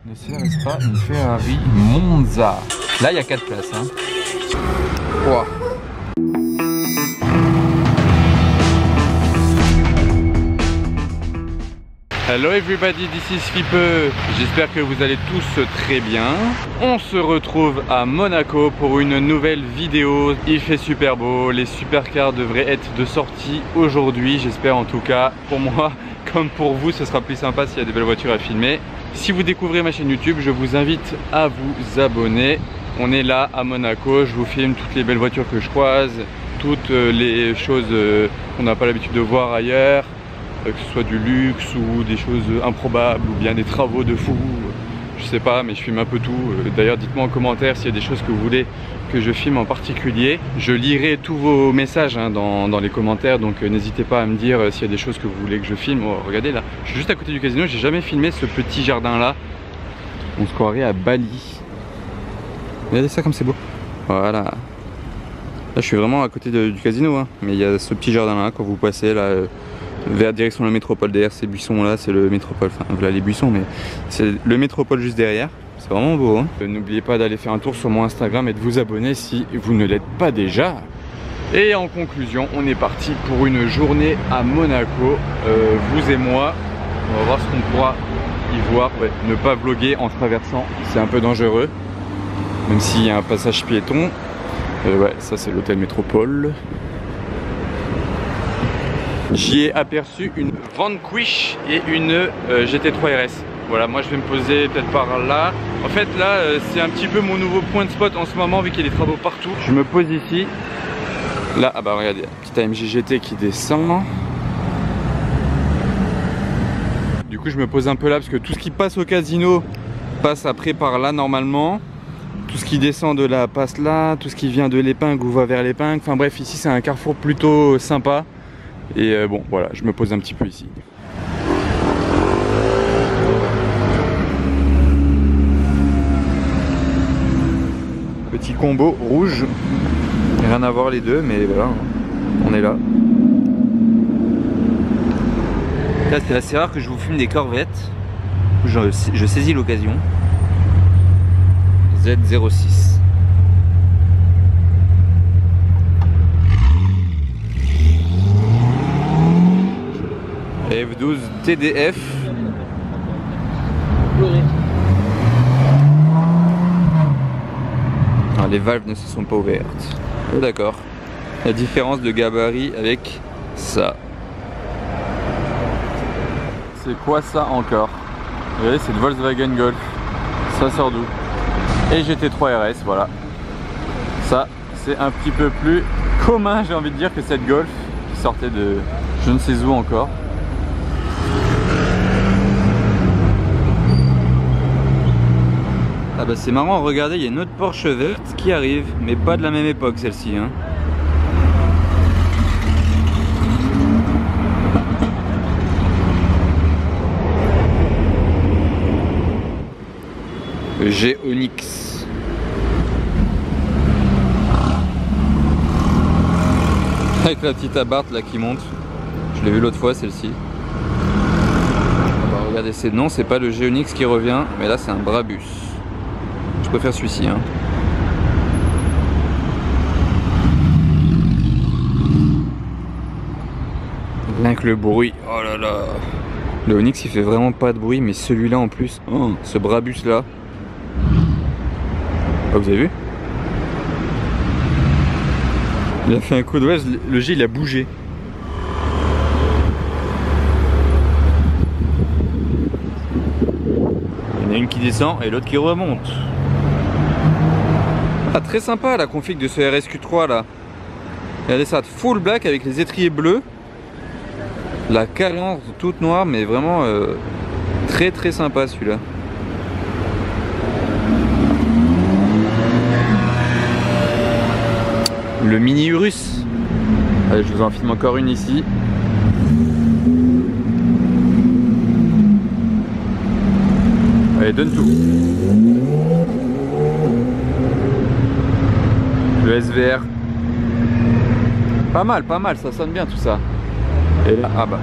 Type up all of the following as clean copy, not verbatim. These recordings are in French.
Ne serait-ce pas une Ferrari Monza? Là, il y a 4 places. Hein. Wow. Hello everybody, this is Fipe. J'espère que vous allez tous très bien. On se retrouve à Monaco pour une nouvelle vidéo. Il fait super beau, les supercars devraient être de sortie aujourd'hui. J'espère en tout cas, pour moi comme pour vous, ce sera plus sympa s'il y a des belles voitures à filmer. Si vous découvrez ma chaîne YouTube, je vous invite à vous abonner. On est là à Monaco, je vous filme toutes les belles voitures que je croise, toutes les choses qu'on n'a pas l'habitude de voir ailleurs. Que ce soit du luxe ou des choses improbables ou bien des travaux de fou, je sais pas, mais je filme un peu tout. D'ailleurs, dites-moi en commentaire s'il y a des choses que vous voulez que je filme en particulier. Je lirai tous vos messages hein, dans les commentaires, donc n'hésitez pas à me dire s'il y a des choses que vous voulez que je filme. Oh, regardez là, je suis juste à côté du casino, j'ai jamais filmé ce petit jardin là. On se croirait à Bali. Regardez ça comme c'est beau. Voilà. Là, je suis vraiment à côté du casino, hein. Mais il y a ce petit jardin là quand vous passez là. Vers direction le métropole. Derrière ces buissons là c'est le métropole, enfin voilà les buissons, mais c'est le métropole juste derrière. C'est vraiment beau hein. N'oubliez pas d'aller faire un tour sur mon Instagram et de vous abonner si vous ne l'êtes pas déjà. Et en conclusion, on est parti pour une journée à Monaco, vous et moi. On va voir ce qu'on pourra y voir. Ouais, ne pas vlogger en traversant, c'est un peu dangereux, même s'il y a un passage piéton. Ouais, ça c'est l'hôtel métropole. J'y ai aperçu une Vanquish et une GT3 RS. Voilà, moi je vais me poser peut-être par là. En fait là, c'est un petit peu mon nouveau point de spot en ce moment vu qu'il y a des travaux partout. Je me pose ici. Là, ah bah regardez, petite AMG GT qui descend. Du coup je me pose un peu là parce que tout ce qui passe au casino passe après par là normalement. Tout ce qui descend de là passe là. Tout ce qui vient de l'Épingle ou va vers l'Épingle. Enfin bref, ici c'est un carrefour plutôt sympa. Et bon voilà, je me pose un petit peu ici. Petit combo rouge. Rien à voir les deux, mais voilà, on est là. Là c'est assez rare que je vous filme des corvettes. Je saisis l'occasion. Z06. F12 TDF. Ah, les valves ne se sont pas ouvertes. Oh, d'accord. La différence de gabarit avec ça. C'est quoi ça encore? Vous voyez, c'est le Volkswagen Golf. Ça sort d'où? Et GT3 RS, voilà. Ça, c'est un petit peu plus commun, j'ai envie de dire, que cette Golf qui sortait de je ne sais où encore. Ah bah c'est marrant, regardez, il y a une autre Porsche verte qui arrive, mais pas de la même époque celle-ci hein. Le G-Onix. Avec la petite abarth là qui monte. Je l'ai vu l'autre fois celle-ci. Bah, regardez, non, c'est pas le G-Onix qui revient, mais là c'est un Brabus. Je préfère celui-ci hein. Rien que le bruit, oh là là. Le Onix il fait vraiment pas de bruit, mais celui-là en plus, oh, ce Brabus là. Oh, vous avez vu? Il a fait un coup de vase, le G il a bougé. Il y en a une qui descend et l'autre qui remonte. Ah, très sympa la config de ce RSQ3 là. Regardez ça, full black avec les étriers bleus. La calandre toute noire, mais vraiment très très sympa celui-là. Le Mini Urus. Allez, je vous en filme encore une ici. Allez, donne tout. Le SVR. Pas mal, ça sonne bien tout ça. Et là, ah bah.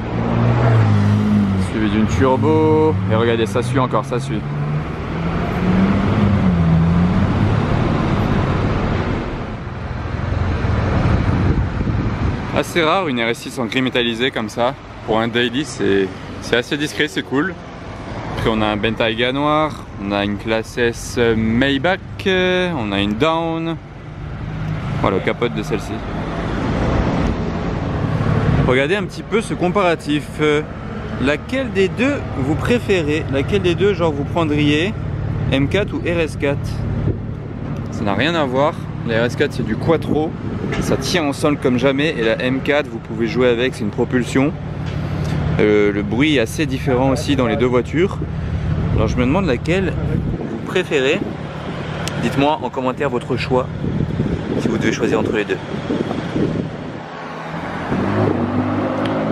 Suivi d'une turbo. Et regardez, ça suit encore, ça suit. Assez rare une RS6 en gris métallisé comme ça. Pour un daily, c'est assez discret, c'est cool. Après on a un Bentayga noir, on a une classe S Maybach, on a une Down. Voilà, le capote de celle-ci. Regardez un petit peu ce comparatif. Laquelle des deux vous préférez? Laquelle des deux genre vous prendriez? M4 ou RS4? Ça n'a rien à voir. La RS4 c'est du quattro, ça tient en sol comme jamais, et la M4 vous pouvez jouer avec, c'est une propulsion. Le bruit est assez différent aussi dans les deux voitures. Alors je me demande laquelle vous préférez. Dites-moi en commentaire votre choix si vous devez choisir entre les deux.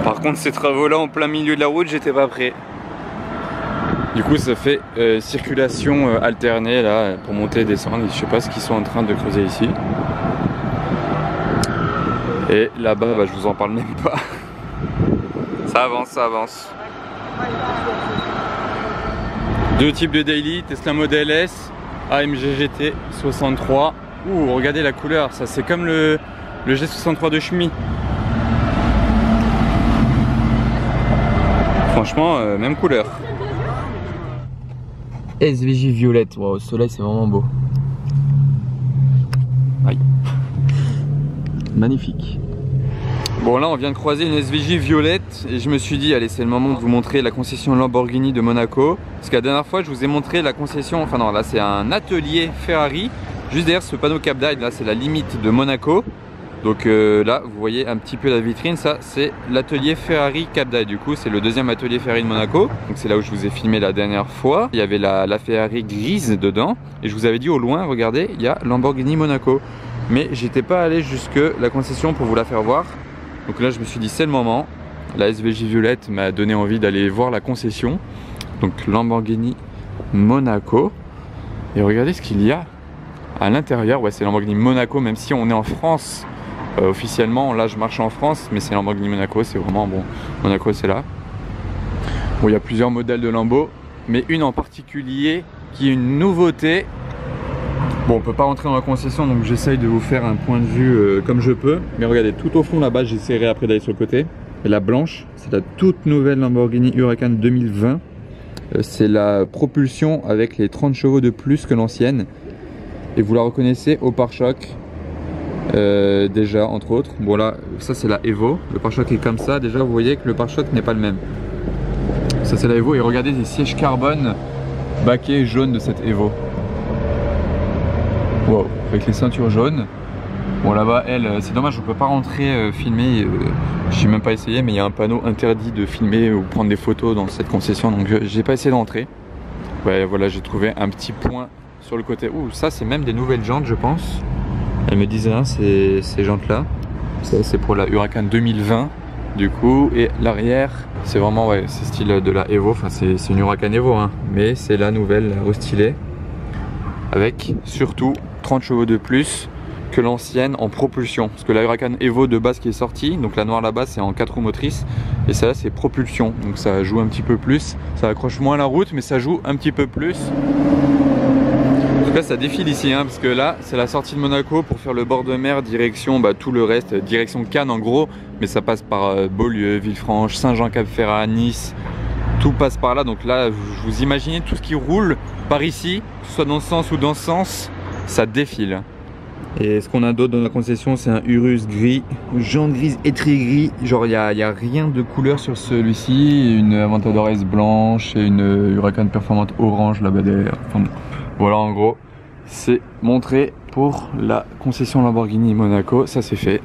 Par contre ces travaux là en plein milieu de la route, j'étais pas prêt. Du coup ça fait circulation alternée là pour monter et descendre. Je sais pas ce qu'ils sont en train de creuser ici. Et là-bas bah, je vous en parle même pas. Ça avance, ça avance. Deux types de daily, Tesla Model S, AMG GT 63. Ouh, regardez la couleur, ça c'est comme le G63 de Schmi. Franchement, même couleur. SVJ violette, wow, au soleil c'est vraiment beau. Aïe. Magnifique. Bon là on vient de croiser une SVJ violette et je me suis dit allez c'est le moment de vous montrer la concession Lamborghini de Monaco. Parce que la dernière fois je vous ai montré la concession, enfin non là c'est un atelier Ferrari. Juste derrière ce panneau Cap d'Agde, là c'est la limite de Monaco. Donc là vous voyez un petit peu la vitrine, ça c'est l'atelier Ferrari Cap d'Agde. Du coup c'est le deuxième atelier Ferrari de Monaco. Donc c'est là où je vous ai filmé la dernière fois. Il y avait la Ferrari grise dedans. Et je vous avais dit au loin, regardez, il y a Lamborghini Monaco. Mais j'étais pas allé jusque la concession pour vous la faire voir. Donc là je me suis dit c'est le moment. La SVJ violette m'a donné envie d'aller voir la concession. Donc Lamborghini Monaco. Et regardez ce qu'il y a à l'intérieur. Ouais c'est Lamborghini Monaco même si on est en France. Officiellement, là je marche en France, mais c'est Lamborghini Monaco, c'est vraiment bon. Monaco c'est là. Bon, il y a plusieurs modèles de Lambo, mais une en particulier qui est une nouveauté. Bon, on peut pas rentrer dans la concession, donc j'essaye de vous faire un point de vue comme je peux. Mais regardez, tout au fond là-bas, j'essaierai après d'aller sur le côté. Et la blanche, c'est la toute nouvelle Lamborghini Huracan 2020. C'est la propulsion avec les 30 chevaux de plus que l'ancienne. Et vous la reconnaissez au pare-choc. Déjà entre autres, bon là ça c'est la Evo, le pare-choc est comme ça, déjà vous voyez que le pare-choc n'est pas le même. Ça c'est la Evo et regardez les sièges carbone baquets jaunes de cette Evo. Wow, avec les ceintures jaunes. Bon là-bas elle, c'est dommage on peut pas rentrer filmer, je suis même pas essayé mais il y a un panneau interdit de filmer ou prendre des photos dans cette concession donc j'ai pas essayé d'entrer. Ouais voilà j'ai trouvé un petit point sur le côté, ouh ça c'est même des nouvelles jantes je pense. Elle me disait hein, ces jantes là, c'est pour la Huracan 2020 du coup, et l'arrière c'est vraiment ouais, c'est style de la Evo, enfin c'est une Huracan Evo hein, mais c'est la nouvelle restylée avec surtout 30 chevaux de plus que l'ancienne en propulsion, parce que la Huracan Evo de base qui est sortie, donc la noire là-bas c'est en 4 roues motrices et ça c'est propulsion, donc ça joue un petit peu plus, ça accroche moins la route mais ça joue un petit peu plus. En tout cas ça défile ici hein, parce que là c'est la sortie de Monaco pour faire le bord de mer direction bah, tout le reste, direction Cannes en gros, mais ça passe par Beaulieu, Villefranche, Saint-Jean-Cap-Ferrat, Nice, tout passe par là. Donc là vous imaginez tout ce qui roule par ici, que ce soit dans ce sens ou dans ce sens, ça défile. Et ce qu'on a d'autre dans la concession c'est un Urus gris, jaune grise étrier gris, genre il y a rien de couleur sur celui-ci, une Aventador S blanche et une Huracan performante orange là-bas derrière. Enfin, voilà en gros, c'est montré pour la concession Lamborghini Monaco, ça c'est fait.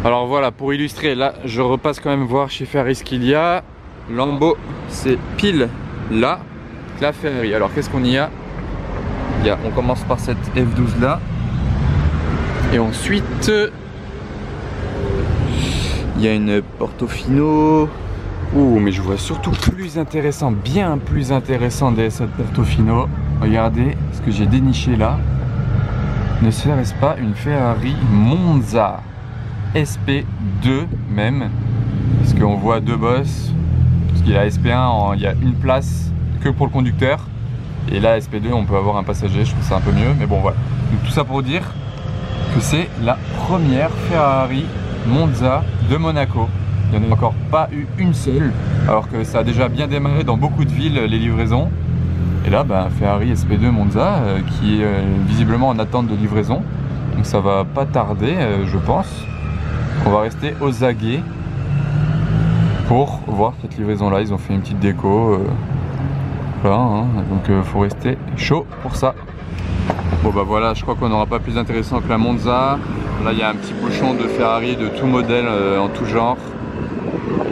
Alors voilà, pour illustrer, là je repasse quand même voir chez Ferrari ce qu'il y a. Lambo, c'est pile là, la Ferrari. Alors qu'est-ce qu'on y a, on commence par cette F12 là. Et ensuite, il y a une Portofino. Ouh, mais je vois surtout plus intéressant, bien plus intéressant des cette Portofino. Regardez ce que j'ai déniché là. Ne serait-ce pas une Ferrari Monza SP2 même? Parce qu'on voit deux bosses. Parce qu'il y a la SP1, il y a une place que pour le conducteur. Et là, SP2, on peut avoir un passager. Je trouve ça un peu mieux. Mais bon, voilà. Donc tout ça pour dire que c'est la première Ferrari Monza de Monaco. Il n'y en a encore pas eu une seule, alors que ça a déjà bien démarré dans beaucoup de villes les livraisons. Et là, Ferrari SP2 Monza qui est visiblement en attente de livraison. Donc ça va pas tarder, je pense. On va rester aux aguets pour voir cette livraison là. Ils ont fait une petite déco. Voilà, hein. Donc faut rester chaud pour ça. Bon voilà, je crois qu'on n'aura pas plus intéressant que la Monza. Là il y a un petit bouchon de Ferrari de tout modèle en tout genre.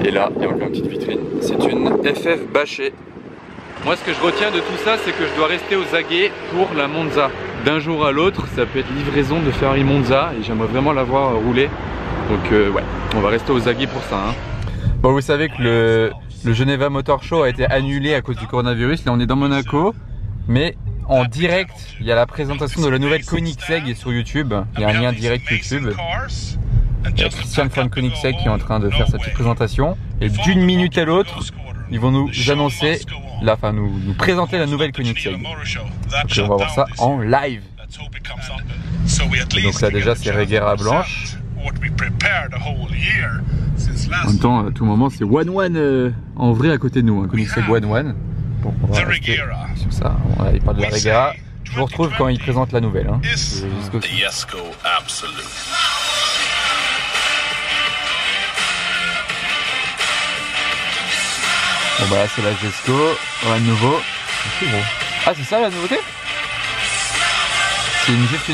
Et là il y a encore une petite vitrine. C'est une FF bâchée. Moi ce que je retiens de tout ça, c'est que je dois rester aux aguets pour la Monza. D'un jour à l'autre, ça peut être livraison de Ferrari Monza et j'aimerais vraiment la voir rouler. Donc ouais, on va rester aux aguets pour ça. Hein. Bon, vous savez que le Geneva Motor Show a été annulé à cause du coronavirus. Là on est dans Monaco, mais en direct, il y a la présentation de la nouvelle Koenigsegg sur YouTube. Il y a un lien direct YouTube. Il y a Christian von Koenigsegg qui est en train de faire sa petite présentation. Et d'une minute à l'autre, ils vont nous annoncer, nous présenter la nouvelle Koenigsegg. Donc on va voir ça en live. Et donc là déjà c'est Regera blanche. En même temps, à tout moment c'est One en vrai à côté de nous, Koenigsegg One. Bon, on va rester sur ça. Il parle de la Regera. Je vous retrouve quand il présente la nouvelle. Hein. Bon là c'est la Jesko, rien de nouveau. C'est bon. Ah c'est ça la nouveauté? C'est juste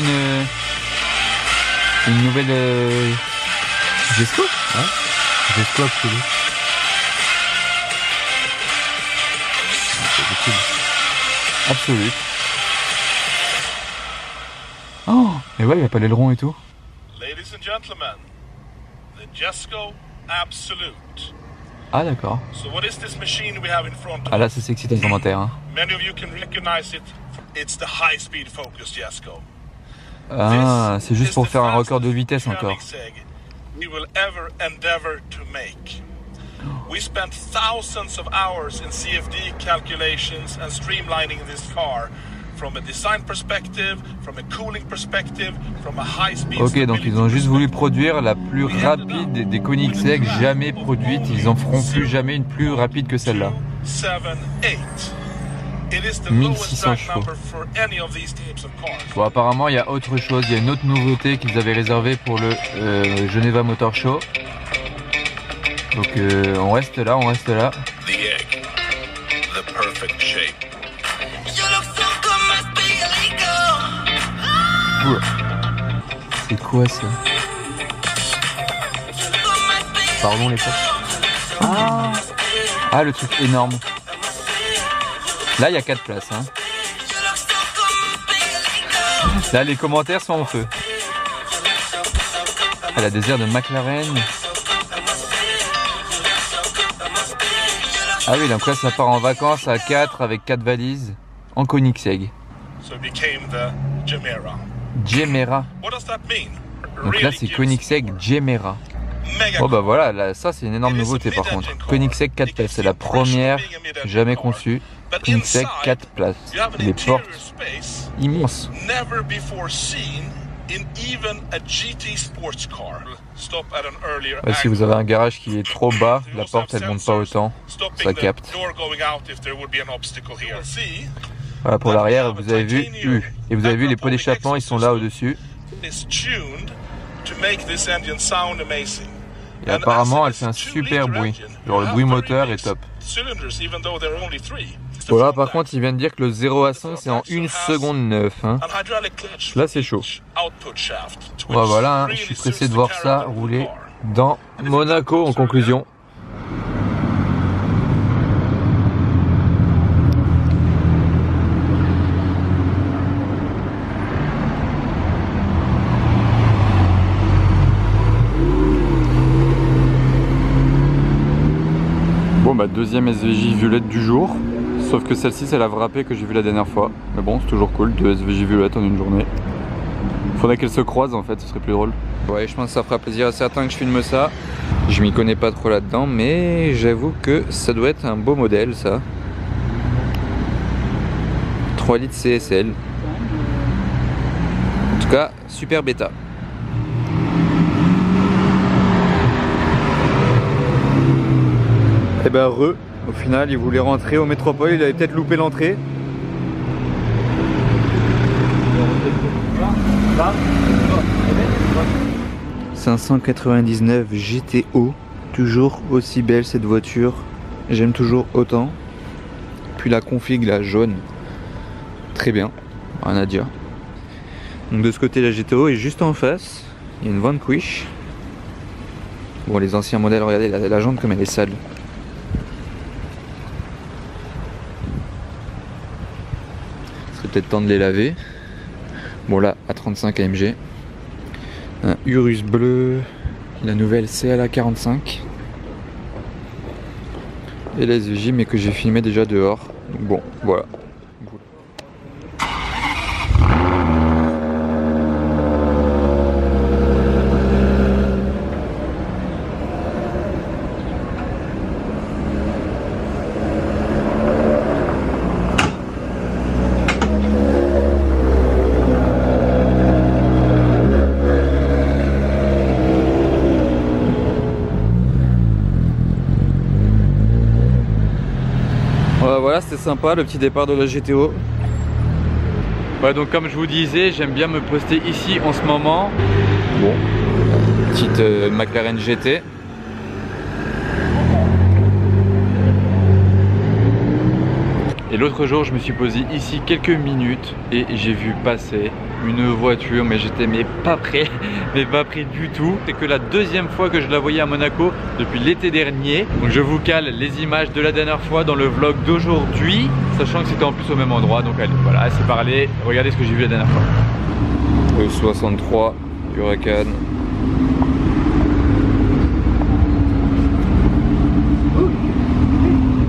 une nouvelle Jesko? Ouais. Jesko Absolute. Absolute. Oh, mais ouais, il n'y a pas l'aileron et tout. Ladies and gentlemen, the Jesko Absolute. Ah d'accord. Ah là c'est sexy dans le commentaire. Hein. Ah, c'est juste pour faire un record de vitesse encore. We spent thousands of hours in CFD calculations and streamlining this car. From a design perspective, from a cooling perspective, from a high speed. Ok, donc ils ont juste voulu produire la plus rapide des Koenigsegg jamais produite. Ils en feront plus jamais une plus rapide que celle-là. 1600 chevaux. Bon, apparemment il y a autre chose. Il y a une autre nouveauté qu'ils avaient réservée pour le Geneva Motor Show. Donc on reste là, on reste là. C'est quoi ça? Pardon les potes. Ah le truc énorme. Là il y a 4 places hein. Là les commentaires sont en feu. Ah, la désert de McLaren. Ah oui donc là ça part en vacances à 4 avec 4 valises en Koenigsegg. Gemera. Donc là c'est Koenigsegg Gemera. Oh bah voilà, là, ça c'est une énorme nouveauté par contre. Koenigsegg 4 places, c'est la première jamais conçue. Koenigsegg 4 places. Les portes immenses. Ouais, si vous avez un garage qui est trop bas, la porte elle monte pas autant, ça capte. Voilà pour l'arrière, vous avez vu et vous avez vu les pots d'échappement, ils sont là au-dessus. Et apparemment elle fait un super bruit, genre le bruit moteur est top. Voilà par contre il vient de dire que le 0 à 100 c'est en 1 seconde 9 hein. Là c'est chaud. Voilà, hein, je suis pressé de voir ça rouler dans Monaco en conclusion. Bon bah deuxième SVJ violette du jour, sauf que celle-ci c'est la wrappée que j'ai vue la dernière fois. Mais bon c'est toujours cool, 2 SVJ violettes en une journée. Faudrait qu'elles se croisent en fait, ce serait plus drôle. Ouais je pense que ça fera plaisir à certains que je filme ça. Je m'y connais pas trop là-dedans mais j'avoue que ça doit être un beau modèle ça. 3 litres CSL. En tout cas super bêta. Et ben au final il voulait rentrer au Métropole, il avait peut-être loupé l'entrée. 599 GTO, toujours aussi belle cette voiture, j'aime toujours autant. Puis la config la jaune, très bien, rien à dire. Donc de ce côté la GTO est juste en face, il y a une Vanquish. Bon les anciens modèles, regardez la jante comme elle est sale. Ce serait peut-être temps de les laver. Bon là à 35 AMG. Un Urus bleu, la nouvelle CLA 45. Et la SVJ mais que j'ai filmé déjà dehors. Donc bon voilà. Voilà, c'était sympa le petit départ de la GTO. Ouais, donc comme je vous disais, j'aime bien me poster ici en ce moment. Bon, petite McLaren GT. Et l'autre jour, je me suis posé ici quelques minutes et j'ai vu passer une voiture, mais j'étais pas prêt, mais pas prêt du tout. C'est que la deuxième fois que je la voyais à Monaco depuis l'été dernier. Donc je vous cale les images de la dernière fois dans le vlog d'aujourd'hui, sachant que c'était en plus au même endroit. Donc allez, voilà, c'est parlé. Regardez ce que j'ai vu la dernière fois. E63, Huracan.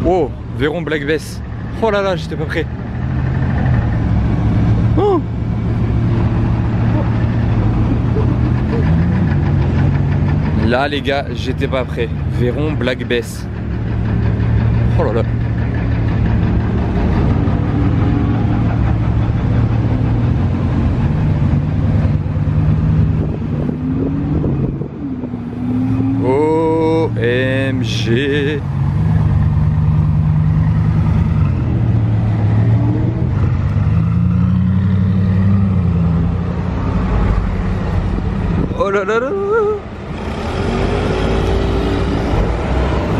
Oh, Veyron Black Bess. Oh là là, j'étais pas prêt. Oh. Là les gars, j'étais pas prêt. Veyron Black Bess. Oh là là. OMG. Oh là là là.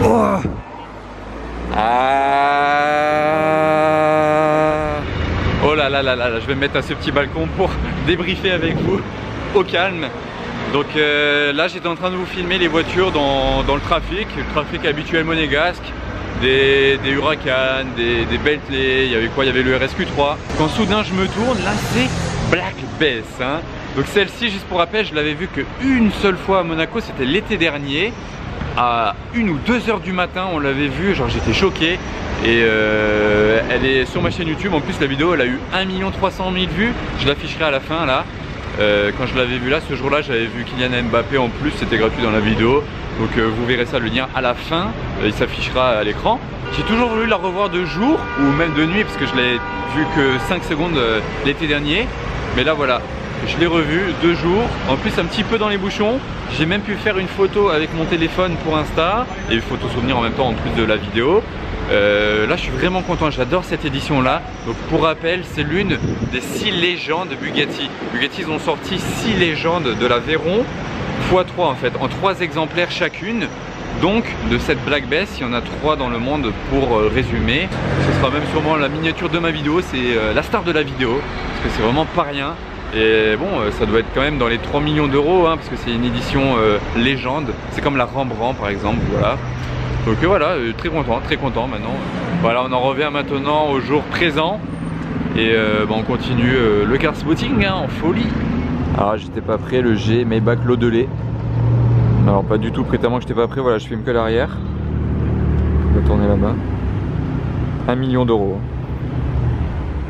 Oh. Ah. Oh là là là là, je vais me mettre à ce petit balcon pour débriefer avec vous au calme. Donc là j'étais en train de vous filmer les voitures dans le trafic habituel monégasque, des Huracan, des Bentley, il y avait quoi? Il y avait le RSQ3. Quand soudain je me tourne, là c'est Black Bess, hein. Donc celle-ci, juste pour rappel, je l'avais vue qu'une seule fois à Monaco, c'était l'été dernier. À 1 ou 2 heures du matin, on l'avait vue, genre j'étais choqué. Et elle est sur ma chaîne YouTube. En plus la vidéo elle a eu 1 300 000 vues. Je l'afficherai à la fin là. Quand je l'avais vu là, ce jour-là, j'avais vu Kylian Mbappé en plus, c'était gratuit dans la vidéo. Donc vous verrez ça, le lien à la fin, il s'affichera à l'écran. J'ai toujours voulu la revoir de jour ou même de nuit parce que je l'ai vue que 5 secondes l'été dernier. Mais là voilà, je l'ai revue 2 jours, en plus un petit peu dans les bouchons. J'ai même pu faire une photo avec mon téléphone pour Insta et une photo souvenir en même temps en plus de la vidéo. Là je suis vraiment content, j'adore cette édition là. Donc pour rappel, c'est l'une des 6 légendes Bugatti. Bugatti, ils ont sorti 6 légendes de la Veyron x3 en fait, en 3 exemplaires chacune. Donc de cette Black Bess, il y en a 3 dans le monde pour résumer. Ce sera même sûrement la miniature de ma vidéo, c'est la star de la vidéo, parce que c'est vraiment pas rien. Et bon, ça doit être quand même dans les 3 millions d'euros, hein, parce que c'est une édition légende. C'est comme la Rembrandt par exemple, voilà. Donc voilà, très content maintenant. Voilà, on en revient maintenant au jour présent. Et on continue le car spotting hein, en folie. Alors j'étais pas prêt, le G Maybach Laudelet. Alors pas du tout prêt, tellement que j'étais pas prêt, voilà, je filme que l'arrière. Je vais tourner là-bas. 1 million d'euros.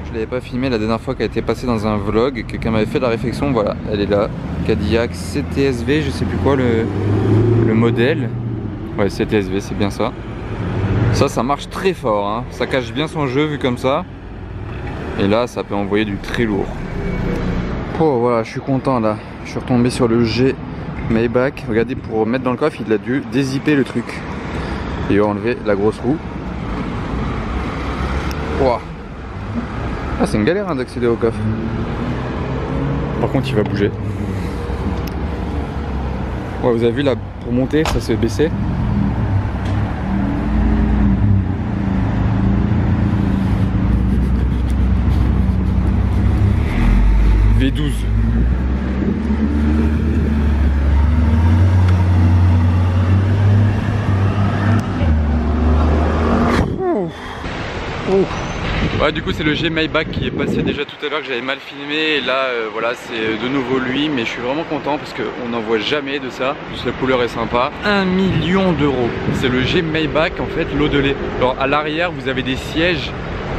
Je l'avais pas filmé la dernière fois qu'elle était passée dans un vlog. Quelqu'un m'avait fait la réflexion, voilà, elle est là. Cadillac CTSV, je sais plus quoi le modèle. Ouais, CTSV, c'est bien ça. Ça marche très fort, hein. Ça cache bien son jeu vu comme ça. Et là, ça peut envoyer du très lourd. Oh, voilà, je suis content là. Je suis retombé sur le G Maybach. Regardez, pour mettre dans le coffre, il a dû dézipper le truc. Et enlever la grosse roue. Wow. Ah, c'est une galère hein, d'accéder au coffre. Par contre il va bouger. Ouais, vous avez vu là, pour monter ça se baissait. V12. Ouais, du coup c'est le G Maybach qui est passé déjà tout à l'heure, que j'avais mal filmé, et là voilà, c'est de nouveau lui, mais je suis vraiment content parce qu'on n'en voit jamais de ça. Juste la couleur est sympa. 1 million d'euros. C'est le G Maybach en fait, l'eau de lait. Alors à l'arrière vous avez des sièges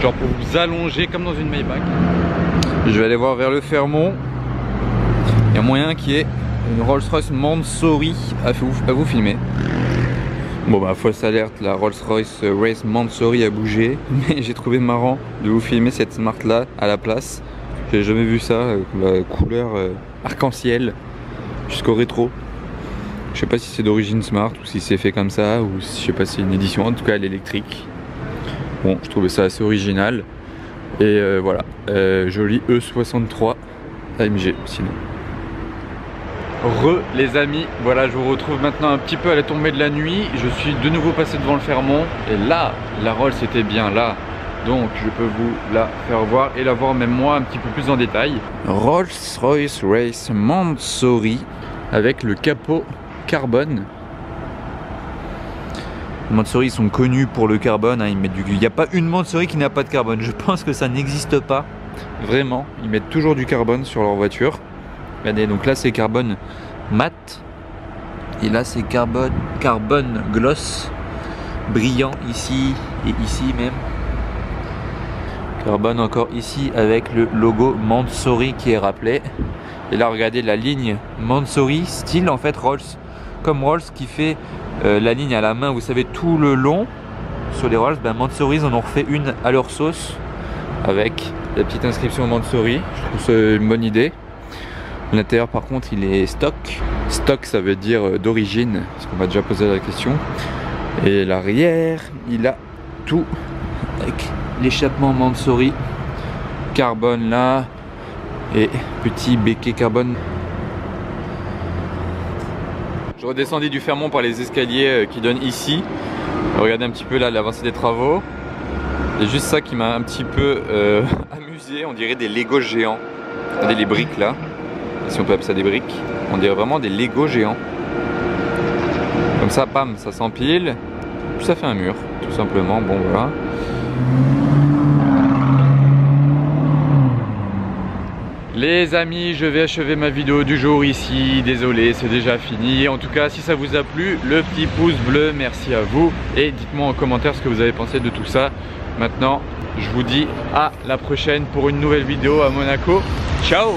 genre pour vous allonger comme dans une Maybach. Je vais aller voir vers le Fairmont. Il y a moyen qu'il y ait une Rolls-Royce Mansory à vous filmer. Bon bah fausse alerte, la Rolls-Royce Race Mansory a bougé, mais j'ai trouvé marrant de vous filmer cette Smart là à la place. J'ai jamais vu ça, la couleur arc-en-ciel jusqu'au rétro. Je sais pas si c'est d'origine Smart ou si c'est fait comme ça, ou si, je sais pas si c'est une édition, en tout cas elle est électrique. Bon, je trouvais ça assez original. Et voilà, joli E63 AMG sinon. Les amis, voilà, je vous retrouve maintenant un petit peu à la tombée de la nuit. Je suis de nouveau passé devant le Fairmont et là, la Rolls était bien là. Donc je peux vous la faire voir et la voir même moi un petit peu plus en détail. Rolls-Royce Race Mansory avec le capot carbone. Les Mansory sont connus pour le carbone, hein, ils mettent il n'y a pas une Mansory qui n'a pas de carbone. Je pense que ça n'existe pas. Vraiment, ils mettent toujours du carbone sur leur voiture. Regardez, donc là c'est carbone mat et là c'est carbone gloss, brillant ici et ici même. Carbone encore ici avec le logo Mansory qui est rappelé. Et là regardez la ligne Mansory, style en fait Rolls, comme Rolls qui fait la ligne à la main, vous savez, tout le long sur les Rolls. Ben Mansory ils en ont refait une à leur sauce avec la petite inscription Mansory. Je trouve c'est une bonne idée. L'intérieur par contre il est stock. Stock ça veut dire d'origine, parce qu'on m'a déjà posé la question. Et l'arrière il a tout avec l'échappement Mansory. Carbone là. Et petit béquet carbone. Je redescendis du Fairmont par les escaliers qui donnent ici. Regardez un petit peu là l'avancée des travaux. C'est juste ça qui m'a un petit peu amusé. On dirait des Lego géants. Regardez les briques là. Si on peut appeler ça des briques, on dirait vraiment des Lego géants. Comme ça, pam, ça s'empile, puis ça fait un mur, tout simplement. Bon voilà. Les amis, je vais achever ma vidéo du jour ici. Désolé, c'est déjà fini. En tout cas, si ça vous a plu, le petit pouce bleu, merci à vous. Et dites-moi en commentaire ce que vous avez pensé de tout ça. Maintenant, je vous dis à la prochaine pour une nouvelle vidéo à Monaco. Ciao!